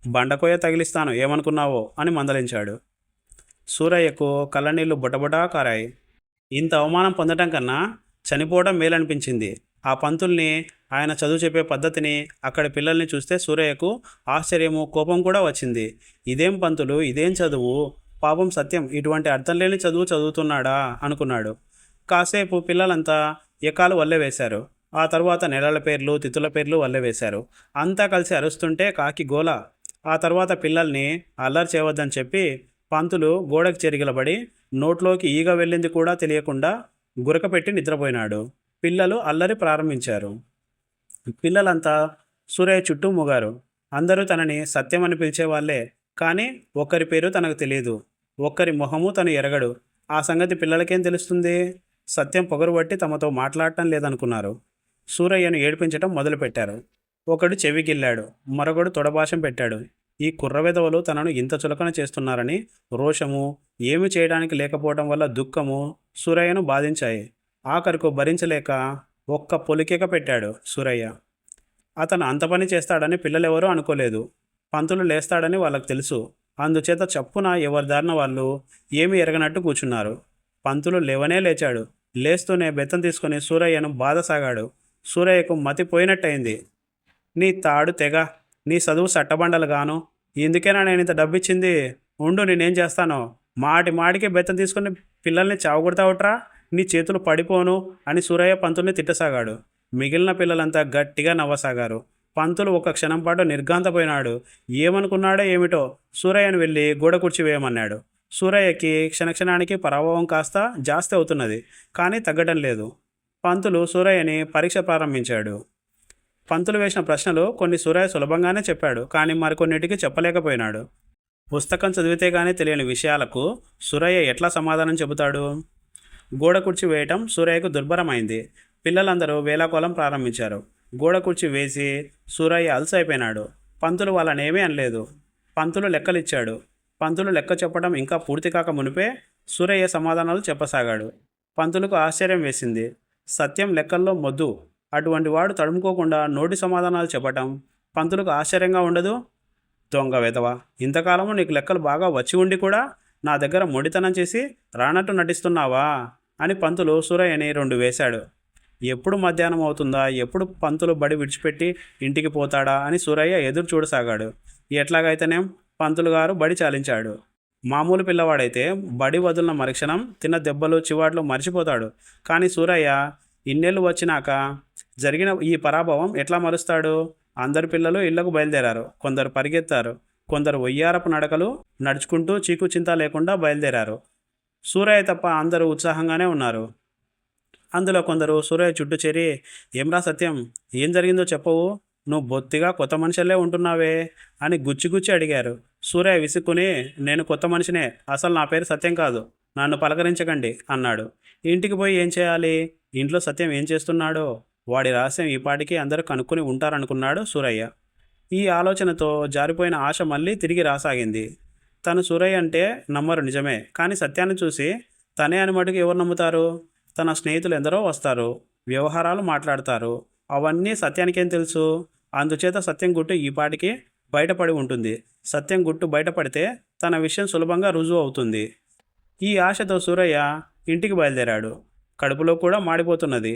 బండకోయ తగిలిస్తాను ఏమనుకున్నావో అని మందలించాడు. సూరయ్యకు కళ్ళనీళ్లు బుటబుటా కారాయి. ఇంత అవమానం పొందటం కన్నా చనిపోవడం మేలనిపించింది. ఆ పంతుల్ని, ఆయన చదువు చెప్పే పద్ధతిని, అక్కడి పిల్లల్ని చూస్తే సూరయ్యకు ఆశ్చర్యము, కోపం కూడా వచ్చింది. ఇదేం పంతులు, ఇదేం చదువు, పాపం సత్యం ఇటువంటి అర్థం లేని చదువు చదువుతున్నాడా అనుకున్నాడు. కాసేపు పిల్లలంతా ఎకాలు వల్లె వేశారు. ఆ తర్వాత నెలల పేర్లు, తిథుల పేర్లు వల్లె వేశారు. అంతా కలిసి అరుస్తుంటే కాకి గోల. ఆ తర్వాత పిల్లల్ని అల్లరి చేయవద్దని చెప్పి పంతులు గోడకు చెరిగిలబడి నోట్లోకి ఈగ వెళ్ళింది కూడా తెలియకుండా గురకపెట్టి నిద్రపోయినాడు. పిల్లలు అల్లరి ప్రారంభించారు. పిల్లలంతా సూరయ్య చుట్టూ మూగారు. అందరూ తనని సత్యం అని పిలిచేవాళ్లే. కానీ ఒక్కరి పేరు తనకు తెలియదు, ఒక్కరి మొహము తను ఎరగడు. ఆ సంగతి పిల్లలకేం తెలుస్తుంది? సత్యం పొగరు బట్టి తమతో మాట్లాడటం లేదనుకున్నారు. సూరయ్యను ఏడిపించటం మొదలుపెట్టారు. ఒకడు చెవి గిల్లాడు, మరొకడు తొడభాషం పెట్టాడు. ఈ కుర్రవెదవలు తనను ఇంత చులకన చేస్తున్నారని రోషము, ఏమి చేయడానికి లేకపోవడం వల్ల దుఃఖము సూరయ్యను బాధించాయి. ఆఖరుకు భరించలేక ఒక్క పొలికేక పెట్టాడు సూరయ్య. అతను అంత పని చేస్తాడని పిల్లలెవరూ అనుకోలేదు. పంతులు లేస్తాడని వాళ్ళకు తెలుసు. అందుచేత చప్పున ఎవరి దారిన వాళ్ళు ఏమి ఎరగనట్టు కూర్చున్నారు. పంతులు లేవనే లేచాడు. లేస్తూనే బెత్తం తీసుకుని సూరయ్యను బాధసాగాడు. సూరయ్యకు మతి పోయినట్టయింది. నీ తాడు తెగ, నీ చదువు సట్టబండలు గాను, ఎందుకైనా నేను ఇంత డబ్బిచ్చింది, ఉండు నేనేం చేస్తానో, మాటి మాటికి బెత్తం తీసుకుని పిల్లల్ని చావగొడతావుట్రా, నీ చేతులు పడిపోను అని సూరయ్య పంతుల్ని తిట్టసాగాడు. మిగిలిన పిల్లలంతా గట్టిగా నవ్వసాగారు. పంతులు ఒక క్షణం పాటు నిర్ఘాంతపోయినాడు. ఏమనుకున్నాడో ఏమిటో సూరయ్యను వెళ్ళి గోడ కుర్చీ వేయమన్నాడు. సూరయ్యకి క్షణక్షణానికి పరాభవం కాస్త జాస్తి అవుతున్నది, కానీ తగ్గడం లేదు. పంతులు సూరయ్యని పరీక్ష ప్రారంభించాడు. పంతులు వేసిన ప్రశ్నలు కొన్ని సూరయ్య సులభంగానే చెప్పాడు, కానీ మరికొన్నిటికి చెప్పలేకపోయినాడు. పుస్తకం చదివితే కానీ తెలియని విషయాలకు సూరయ్య ఎట్లా సమాధానం చెబుతాడు? గోడ కుర్చీ వేయటం సూరయ్యకు దుర్భరమైంది. పిల్లలందరూ వేలాకోలం ప్రారంభించారు. గోడ కుర్చీ వేసి సూరయ్య అలసైపోయినాడు. పంతులు వాళ్ళనేమీ అనలేదు. పంతులు లెక్కలిచ్చాడు. పంతులు లెక్క చెప్పడం ఇంకా పూర్తి కాక మునిపే సూరయ్య సమాధానాలు చెప్పసాగాడు. పంతులకు ఆశ్చర్యం వేసింది. సత్యం లెక్కల్లో మొద్దు. అటువంటి వాడు తడుముకోకుండా నోటి సమాధానాలు చెప్పటం పంతులకు ఆశ్చర్యంగా ఉండదు? దొంగ వెధవ, ఇంతకాలము నీకు లెక్కలు బాగా వచ్చి ఉండి కూడా నా దగ్గర మొండితనం చేసి రానట్టు నటిస్తున్నావా అని పంతులు సూరయ్యని 2 వేశాడు. ఎప్పుడు మధ్యాహ్నం అవుతుందా, ఎప్పుడు పంతులు బడి విడిచిపెట్టి ఇంటికి పోతాడా అని సూరయ్య ఎదురు చూడసాగాడు. ఎట్లాగైతేనేం పంతులు గారు బడి చాలించాడు. మామూలు పిల్లవాడైతే బడి వదిలిన మరుక్షణం తిన్న దెబ్బలు చివాట్లు మర్చిపోతాడు. కానీ సూరయ్య ఇన్నేళ్ళు వచ్చినాక జరిగిన ఈ పరాభవం ఎట్లా మరుస్తాడు? అందరు పిల్లలు ఇళ్లకు బయలుదేరారు. కొందరు పరిగెత్తారు, కొందరు ఒయ్యారపు నడకలు నడుచుకుంటూ చీకు చింత లేకుండా బయలుదేరారు. సూరయ్య తప్ప అందరూ ఉత్సాహంగానే ఉన్నారు. అందులో కొందరు సూరయ్య చుట్టూ చేరి, ఏమ్రా సత్యం, ఏం జరిగిందో చెప్పవు, నువ్వు బొత్తిగా కొత్త మనిషిలే ఉంటున్నావే అని గుచ్చి అడిగారు. సూరయ్య విసుక్కుని, నేను కొత్త మనిషినే, అసలు నా పేరు సత్యం కాదు, నన్ను పలకరించకండి అన్నాడు. ఇంటికి పోయి ఏం చేయాలి? ఇంట్లో సత్యం ఏం చేస్తున్నాడో వాడి రహస్యం ఈపాటికి అందరూ కనుక్కొని ఉంటారనుకున్నాడు సూరయ్య. ఈ ఆలోచనతో జారిపోయిన ఆశ మళ్ళీ తిరిగి రాసాగింది. తను సూరయ్య అంటే నమ్మరు నిజమే, కానీ సత్యాన్ని చూసి తనే అని మటుకు ఎవరు నమ్ముతారు? తన స్నేహితులు ఎందరో వస్తారు, వ్యవహారాలు మాట్లాడతారు. అవన్నీ సత్యానికేం తెలుసు? అందుచేత సత్యం గుట్టు ఈపాటికి బయటపడి ఉంటుంది. సత్యం గుట్టు బయటపడితే తన విషయం సులభంగా రుజువు అవుతుంది. ఈ ఆశతో సూరయ్య ఇంటికి బయలుదేరాడు. కడుపులో కూడా మాడిపోతున్నది.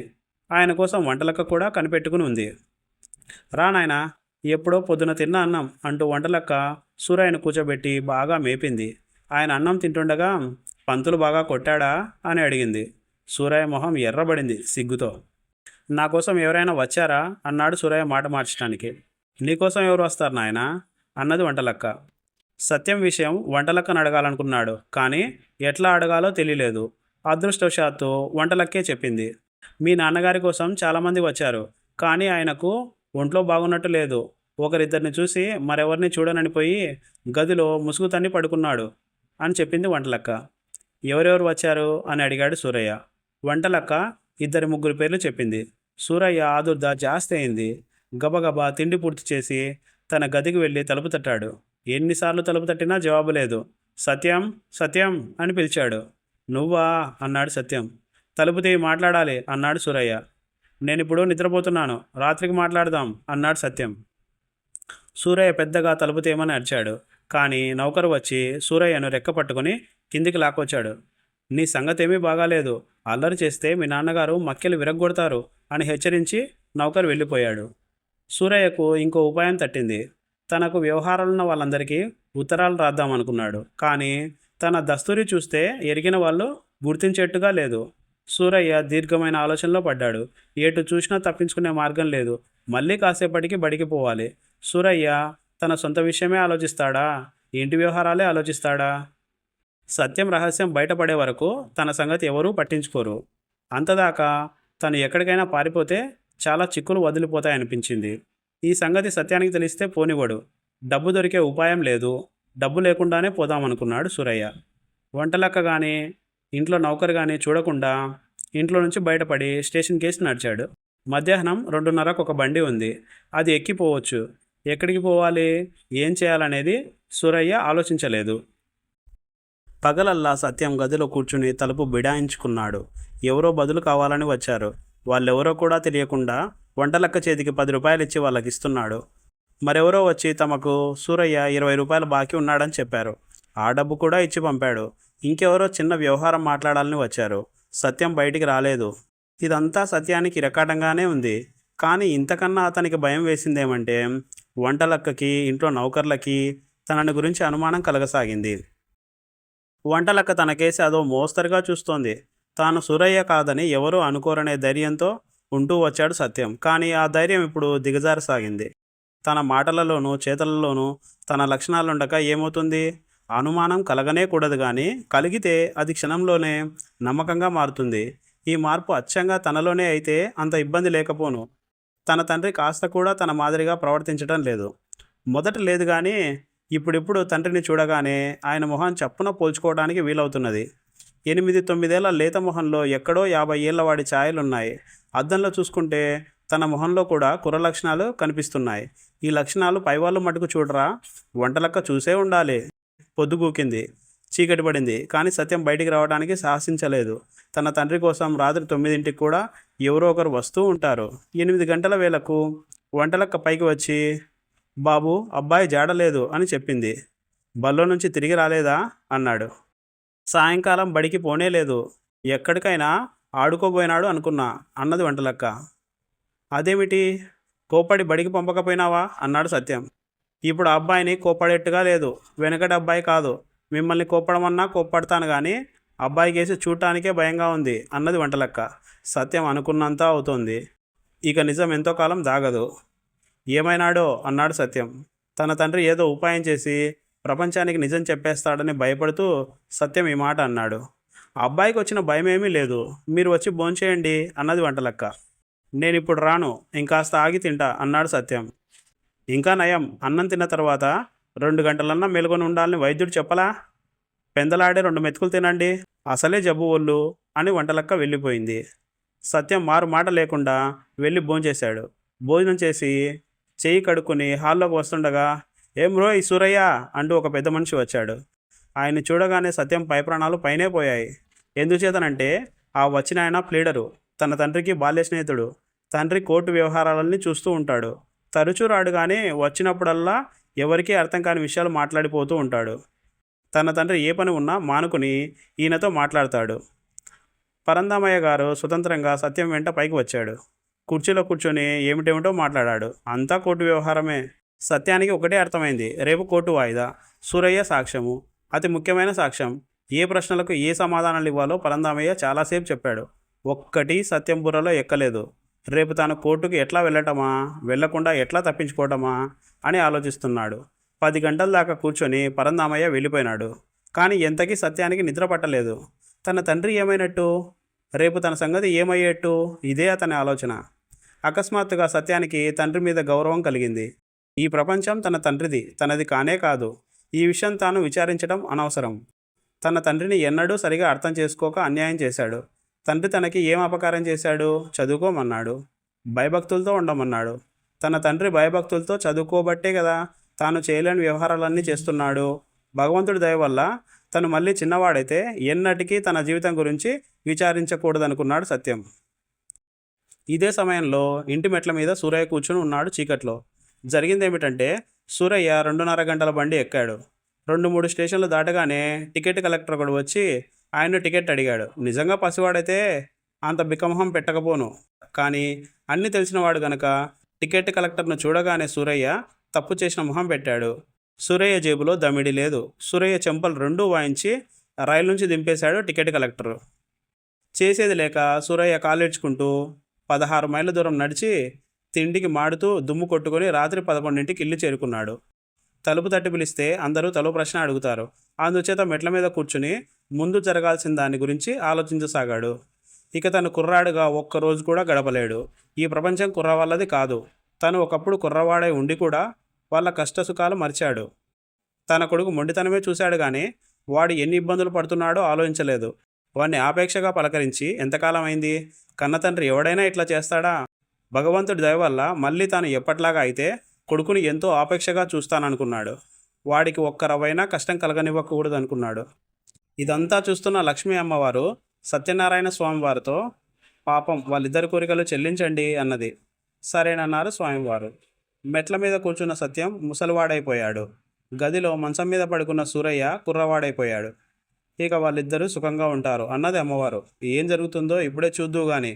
ఆయన కోసం వంటలక్క కూడా కనిపెట్టుకుని ఉంది. రా నాయనా, ఎప్పుడో పొద్దున తిన్న అన్నం అంటూ వంటలక్క సూరయ్యను కూర్చోబెట్టి బాగా మేపింది. ఆయన అన్నం తింటుండగా పంతులు బాగా కొట్టాడా అని అడిగింది. సూరయ్య మొహం ఎర్రబడింది సిగ్గుతో. నా కోసం ఎవరైనా వచ్చారా అన్నాడు సూరయ్య మాట మార్చడానికి. నీకోసం ఎవరు వస్తారు నాయనా అన్నది వంటలక్క. సత్యం విషయం వంటలక్కను అడగాలనుకున్నాడు, కానీ ఎట్లా అడగాలో తెలియలేదు. అదృష్టవశాత్తు వంటలక్కే చెప్పింది. మీ నాన్నగారి కోసం చాలామంది వచ్చారు, కానీ ఆయనకు ఒంట్లో బాగున్నట్టు లేదు. ఒకరిద్దరిని చూసి మరెవరిని చూడననిపోయి గదిలో ముసుగు తన్ని పడుకున్నాడు అని చెప్పింది వంటలక్క. ఎవరెవరు వచ్చారు అని అడిగాడు సూరయ్య. వంటలక్క 2-3 పేర్లు చెప్పింది. సూరయ్య ఆదుర్ద జాస్తి అయింది. గబగబా తిండి పూర్తి చేసి తన గదికి వెళ్ళి తలుపు తట్టాడు. ఎన్నిసార్లు తలుపు తట్టినా జవాబు లేదు. సత్యం, సత్యం అని పిలిచాడు. నువ్వా అన్నాడు సత్యం. తలుపు తీయి, మాట్లాడాలి అన్నాడు సూరయ్య. నేనిప్పుడు నిద్రపోతున్నాను, రాత్రికి మాట్లాడదాం అన్నాడు సత్యం. సూరయ్య పెద్దగా తలుపు తీయమని అరిచాడు, కానీ నౌకరు వచ్చి సూరయ్యను రెక్క పట్టుకుని కిందికి లాక్కొచ్చాడు. నీ సంగతేమీ బాగాలేదు, అల్లరి చేస్తే మీ నాన్నగారు మక్కెలు విరగ్గొడతారు అని హెచ్చరించి నౌకరు వెళ్ళిపోయాడు. సూరయ్యకు ఇంకో ఉపాయం తట్టింది. తనకు వ్యవహారాలున్న వాళ్ళందరికీ ఉత్తరాలు రాద్దామనుకున్నాడు, కానీ తన దస్తూరి చూస్తే ఎరిగిన వాళ్ళు గుర్తించేట్టుగా లేదు. సూరయ్య దీర్ఘమైన ఆలోచనలో పడ్డాడు. ఎటు చూసినా తప్పించుకునే మార్గం లేదు. మళ్ళీ కాసేపటికి బడికి పోవాలి. సూరయ్య తన సొంత విషయమే ఆలోచిస్తాడా, ఇంటి వ్యవహారాలే ఆలోచిస్తాడా? సత్యం రహస్యం బయటపడే వరకు తన సంగతి ఎవరూ పట్టించుకోరు. అంతదాకా తను ఎక్కడికైనా పారిపోతే చాలా చిక్కులు వదిలిపోతాయనిపించింది. ఈ సంగతి సత్యానికి తెలిస్తే పోనివ్వడు. డబ్బు దొరికే ఉపాయం లేదు. డబ్బు లేకుండానే పోదామనుకున్నాడు సూరయ్య. వంటలక్క కానీ ఇంట్లో నౌకరు కానీ చూడకుండా ఇంట్లో నుంచి బయటపడి స్టేషన్ కేసి నడిచాడు. మధ్యాహ్నం 2:30కు ఒక బండి ఉంది. అది ఎక్కిపోవచ్చు. ఎక్కడికి పోవాలి, ఏం చేయాలనేది సూరయ్య ఆలోచించలేదు. పగలల్లా సత్యం గదిలో కూర్చుని తలుపు బిడాయించుకున్నాడు. ఎవరో బదులు కావాలని వచ్చారు. వాళ్ళెవరో కూడా తెలియకుండా వంటలక్క చేతికి 10 రూపాయలు ఇచ్చి వాళ్ళకి ఇస్తున్నాడు. మరెవరో వచ్చి తమకు సూరయ్య 20 రూపాయలు బాకీ ఉన్నాడని చెప్పారు. ఆ డబ్బు కూడా ఇచ్చి పంపాడు. ఇంకెవరో చిన్న వ్యవహారం మాట్లాడాలని వచ్చారు. సత్యం బయటికి రాలేదు. ఇదంతా సత్యానికి ఇరకాటంగానే ఉంది. కానీ ఇంతకన్నా అతనికి భయం వేసిందేమంటే వంటలక్కకి, ఇంట్లో నౌకర్లకి తనని గురించి అనుమానం కలగసాగింది. వంటలక్క తనకేసి అదో మోస్తరుగా చూస్తోంది. తాను సూరయ్య కాదని ఎవరూ అనుకోరనే ధైర్యంతో ఉంటూ వచ్చాడు సత్యం. కానీ ఆ ధైర్యం ఇప్పుడు దిగజారసాగింది. తన మాటలలోనూ చేతలలోనూ తన లక్షణాలుండక ఏమవుతుంది? అనుమానం కలగనే కూడదు, కానీ కలిగితే అది క్షణంలోనే నమ్మకంగా మారుతుంది. ఈ మార్పు అచ్చంగా తనలోనే అయితే అంత ఇబ్బంది లేకపోను. తన తండ్రి కాస్త కూడా తన మాదిరిగా ప్రవర్తించడం లేదు. మొదట లేదు, కానీ ఇప్పుడిప్పుడు తండ్రిని చూడగానే ఆయన మొహం చప్పున పోల్చుకోవడానికి వీలవుతున్నది. 8-9 ఏళ్ల లేత మొహంలో ఎక్కడో 50 ఏళ్ల వాడి ఛాయలున్నాయి. అద్దంలో చూసుకుంటే తన మొహంలో కూడా కుర్ర లక్షణాలు కనిపిస్తున్నాయి. ఈ లక్షణాలు పైవాళ్ళు మటుకు చూడరా? వంటలక్క చూసే ఉండాలి. పొద్దుగూకింది, చీకటి పడింది, కానీ సత్యం బయటికి రావడానికి సాహసించలేదు. తన తండ్రి కోసం రాత్రి 9ంటికి కూడా ఎవరో ఒకరు వస్తూ ఉంటారు. 8 గంటల వేళకు వంటలక్క పైకి వచ్చి, బాబు, అబ్బాయి జాడలేదు అని చెప్పింది. బల్లో నుంచి తిరిగి రాలేదా అన్నాడు. సాయంకాలం బడికి పోనే లేదు, ఎక్కడికైనా ఆడుకోబోయినాడు అనుకున్నా అన్నది వంటలక్క. అదేమిటి, కోప్పడి బడికి పంపకపోయినావా అన్నాడు సత్యం. ఇప్పుడు అబ్బాయిని కోప్పడేట్టుగా లేదు. వెనకటి అబ్బాయి కాదు. మిమ్మల్ని కోప్పడమన్నా కోప్పడతాను, కానీ అబ్బాయి కేసి చూడటానికే భయంగా ఉంది అన్నది వంటలక్క. సత్యం అనుకున్నంత అవుతోంది. ఇక నిజం ఎంతో కాలం దాగదు. ఏమైనాడో అన్నాడు సత్యం. తన తండ్రి ఏదో ఉపాయం చేసి ప్రపంచానికి నిజం చెప్పేస్తాడని భయపడుతూ సత్యం ఈ మాట అన్నాడు. అబ్బాయికి వచ్చిన భయమేమీ లేదు. మీరు వచ్చి భోంచేయండి అన్నది వంటలక్క. నేనిప్పుడు రాను, ఇంకాస్త ఆగి తింటా అన్నాడు సత్యం. ఇంకా నయం, అన్నం తిన్న తర్వాత 2 గంటలన్నా మెలుకొని ఉండాలని వైద్యుడు చెప్పలా? పెందలాడే 2 మెతుకులు తినండి, అసలే జబ్బు ఒళ్ళు అని వంటలక్క వెళ్ళిపోయింది. సత్యం మారు మాట లేకుండా వెళ్ళి భోంచేశాడు. భోజనం చేసి చెయ్యి కడుక్కొని హాల్లోకి వస్తుండగా, ఏం రోయ్ సూరయ్య అంటూ ఒక పెద్ద మనిషి వచ్చాడు. ఆయన్ని చూడగానే సత్యం పైప్రాణాలు పైనే పోయాయి. ఎందుచేతనంటే ఆ వచ్చిన ఆయన ప్లీడరు, తన తండ్రికి బాల్య స్నేహితుడు. తండ్రి కోర్టు వ్యవహారాలన్నీ చూస్తూ ఉంటాడు. తరచూ రాడు, కానీ వచ్చినప్పుడల్లా ఎవరికీ అర్థం కాని విషయాలు మాట్లాడిపోతూ ఉంటాడు. తన తండ్రి ఏ పని ఉన్నా మానుకుని ఈయనతో మాట్లాడతాడు. పరంధామయ్య గారు స్వతంత్రంగా సత్యం వెంట పైకి వచ్చాడు. కుర్చీలో కూర్చొని ఏమిటేమిటో మాట్లాడాడు. అంతా కోర్టు వ్యవహారమే. సత్యానికి ఒకటే అర్థమైంది, రేపు కోర్టు వాయిదా. సూరయ్య సాక్ష్యము, అతి ముఖ్యమైన సాక్ష్యం. ఏ ప్రశ్నలకు ఏ సమాధానాలు ఇవ్వాలో పరంధామయ్య చాలాసేపు చెప్పాడు. ఒక్కటి సత్యం బుర్రలో ఎక్కలేదు. రేపు తాను కోర్టుకు ఎట్లా వెళ్ళటమా, వెళ్లకుండా ఎట్లా తప్పించుకోవటమా అని ఆలోచిస్తున్నాడు. 10 గంటల దాకా కూర్చొని పరంధామయ్య వెళ్ళిపోయినాడు. కానీ ఎంతకీ సత్యానికి నిద్ర పట్టలేదు. తన తండ్రి ఏమైనట్టు, రేపు తన సంగతి ఏమయ్యేట్టు, ఇదే అతని ఆలోచన. అకస్మాత్తుగా సత్యానికి తండ్రి మీద గౌరవం కలిగింది. ఈ ప్రపంచం తన తండ్రిది, తనది కానే కాదు. ఈ విషయం తాను విచారించడం అనవసరం. తన తండ్రిని ఎన్నడూ సరిగా అర్థం చేసుకోక అన్యాయం చేశాడు. తండ్రి తనకి ఏం అపకారం చేశాడు? చదువుకోమన్నాడు, భయభక్తులతో ఉండమన్నాడు. తన తండ్రి భయభక్తులతో చదువుకోబట్టే కదా తాను చేయలేని వ్యవహారాలన్నీ చేస్తున్నాడు. భగవంతుడి దయ వల్ల తను మళ్ళీ చిన్నవాడైతే ఎన్నటికీ తన జీవితం గురించి విచారించకూడదనుకున్నాడు సత్యం. ఇదే సమయంలో ఇంటి మెట్ల మీద సూరయ్య కూర్చుని ఉన్నాడు చీకట్లో. జరిగిందేమిటంటే, సూరయ్య 2:30 గంటల బండి ఎక్కాడు. 2-3 స్టేషన్లు దాటగానే టికెట్ కలెక్టర్ ఒకడు వచ్చి ఆయన టికెట్ అడిగాడు. నిజంగా పసివాడైతే అంత బికమొహం పెట్టకపోను, కానీ అన్నీ తెలిసినవాడు గనక టికెట్ కలెక్టర్ను చూడగానే సూరయ్య తప్పు చేసిన మొహం పెట్టాడు. సూరయ్య జేబులో దమిడి లేదు. సూరయ్య చెంపలు రెండూ వాయించి రైలు నుంచి దింపేశాడు టికెట్ కలెక్టరు. చేసేది లేక సూరయ్య కాలేడ్చుకుంటూ 16 మైళ్ళ దూరం నడిచి తిండికి మాడుతూ దుమ్ము కొట్టుకొని రాత్రి 11ంటికి ఇల్లు చేరుకున్నాడు. తలుపు తట్టి పిలిస్తే అందరూ తలో ప్రశ్న అడుగుతారు. అందుచేత మెట్ల మీద కూర్చుని ముందు జరగాల్సిన దాని గురించి ఆలోచించసాగాడు. ఇక తను కుర్రాడుగా ఒక్కరోజు కూడా గడపలేడు. ఈ ప్రపంచం కుర్రవాళ్ళది కాదు. తను ఒకప్పుడు కుర్రవాడై ఉండి కూడా వాళ్ళ కష్టసుఖాలు మర్చాడు. తన కొడుకు మొండితనమే చూశాడు కానీ వాడు ఎన్ని ఇబ్బందులు పడుతున్నాడో ఆలోచించలేదు. వాడిని ఆపేక్షగా పలకరించి ఎంతకాలం అయింది? కన్నతండ్రి ఎవడైనా ఇట్లా చేస్తాడా? భగవంతుడి దయ వల్ల మళ్ళీ తాను ఎప్పట్లాగా అయితే కొడుకుని ఎంతో ఆపేక్షగా చూస్తాననుకున్నాడు. వాడికి ఒక్క రవ్వైనా కష్టం కలగనివ్వకూడదు అనుకున్నాడు. ఇదంతా చూస్తున్న లక్ష్మీ అమ్మవారు సత్యనారాయణ స్వామివారితో, పాపం వాళ్ళిద్దరి కోరికలు చెల్లించండి అన్నది. సరేనన్నారు స్వామివారు. మెట్ల మీద కూర్చున్న సత్యం ముసలివాడైపోయాడు. గదిలో మంచం మీద పడుకున్న సూరయ్య కుర్రవాడైపోయాడు. ఇక వాళ్ళిద్దరూ సుఖంగా ఉంటారు అన్నది అమ్మవారు. ఏం జరుగుతుందో ఇప్పుడే చూద్దు గాని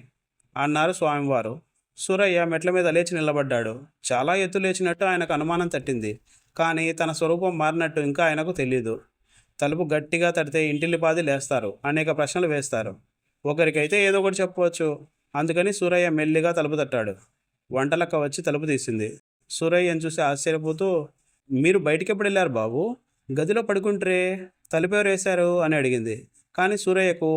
అన్నారు స్వామివారు. సూరయ్య మెట్ల మీద లేచి నిలబడ్డాడు. చాలా ఎత్తు లేచినట్టు ఆయనకు అనుమానం తట్టింది. కానీ తన స్వరూపం మారినట్టు ఇంకా ఆయనకు తెలియదు. తలుపు గట్టిగా తడితే ఇంటిల్లిపాది లేస్తారు, అనేక ప్రశ్నలు వేస్తారు. ఒకరికైతే ఏదో ఒకటి చెప్పవచ్చు. అందుకని సూరయ్య మెల్లిగా తలుపు తట్టాడు. వంటలక్క వచ్చి తలుపు తీసింది. సూరయ్యను చూసి ఆశ్చర్యపోతూ, మీరు బయటికి ఎప్పుడు వెళ్ళారు బాబు? గదిలో పడుకుంటారే, తలుపెవరు వేశారు అని అడిగింది. కానీ సూరయ్యకు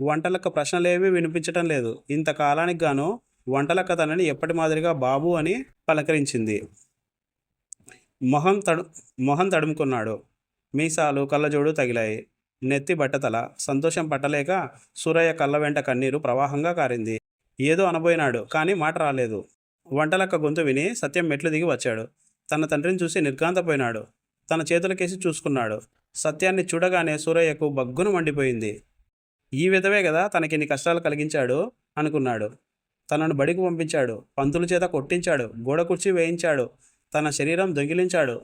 వంటలక్క ప్రశ్నలేమీ వినిపించటం లేదు. ఇంతకాలానికి గాను వంటలక్క తనని ఎప్పటి మాదిరిగా బాబు అని పలకరించింది. మొహం తడుముకున్నాడు. మీసాలు కళ్ళజోడు తగిలాయి. నెత్తి బట్టతల. సంతోషం పట్టలేక సూరయ్య కళ్ళ వెంట కన్నీరు ప్రవాహంగా కారింది. ఏదో అనబోయినాడు కానీ మాట రాలేదు. వంటలక్క గొంతు విని సత్యం మెట్లు దిగి వచ్చాడు. తన తండ్రిని చూసి నిర్ఘాంతపోయినాడు. తన చేతులకేసి చూసుకున్నాడు. సత్యాన్ని చూడగానే సూరయ్యకు బగ్గున మండిపోయింది. ఈ విధవే కదా తనకిన్ని కష్టాలు కలిగించాడు అనుకున్నాడు. తనను బడికి పంపించాడు, పంతుల చేత కొట్టించాడు, గోడ కుర్చీ వేయించాడు, తన శరీరం దొంగిలించాడు,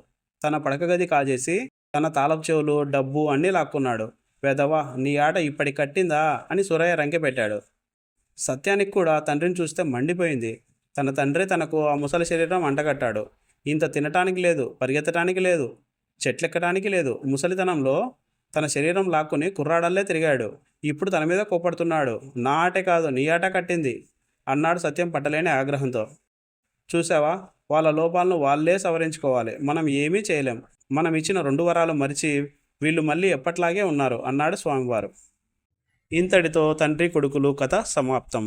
తన పడక గది కాజేసి తన తాళపు చెవులు, డబ్బు అన్నీ లాక్కున్నాడు. వెధవా, నీ ఆట ఇప్పటి కట్టిందా అని సూరయ్య రంకె పెట్టాడు. సత్యానికి కూడా తండ్రిని చూస్తే మండిపోయింది. తన తండ్రి తనకు ఆ ముసలి శరీరం అంటగట్టాడు. ఇంత తినటానికి లేదు, పరిగెత్తడానికి లేదు, చెట్లెక్కడానికి లేదు. ముసలితనంలో తన శరీరం లాక్కుని కుర్రాడల్లే తిరిగాడు. ఇప్పుడు తన మీద కోపడుతున్నాడు. నా ఆటే కాదు, నీ ఆట కట్టింది అన్నాడు సత్యం పట్టలేని ఆగ్రహంతో. చూసావా, వాళ్ళ లోపాలను వాళ్ళే సవరించుకోవాలి, మనం ఏమీ చేయలేం. మనం ఇచ్చిన 2 వరాలు మరిచి వీళ్ళు మళ్ళీ ఎప్పట్లాగే ఉన్నారు అన్నాడు స్వామివారు. ఇంతటితో తండ్రి కొడుకులు కథ సమాప్తం.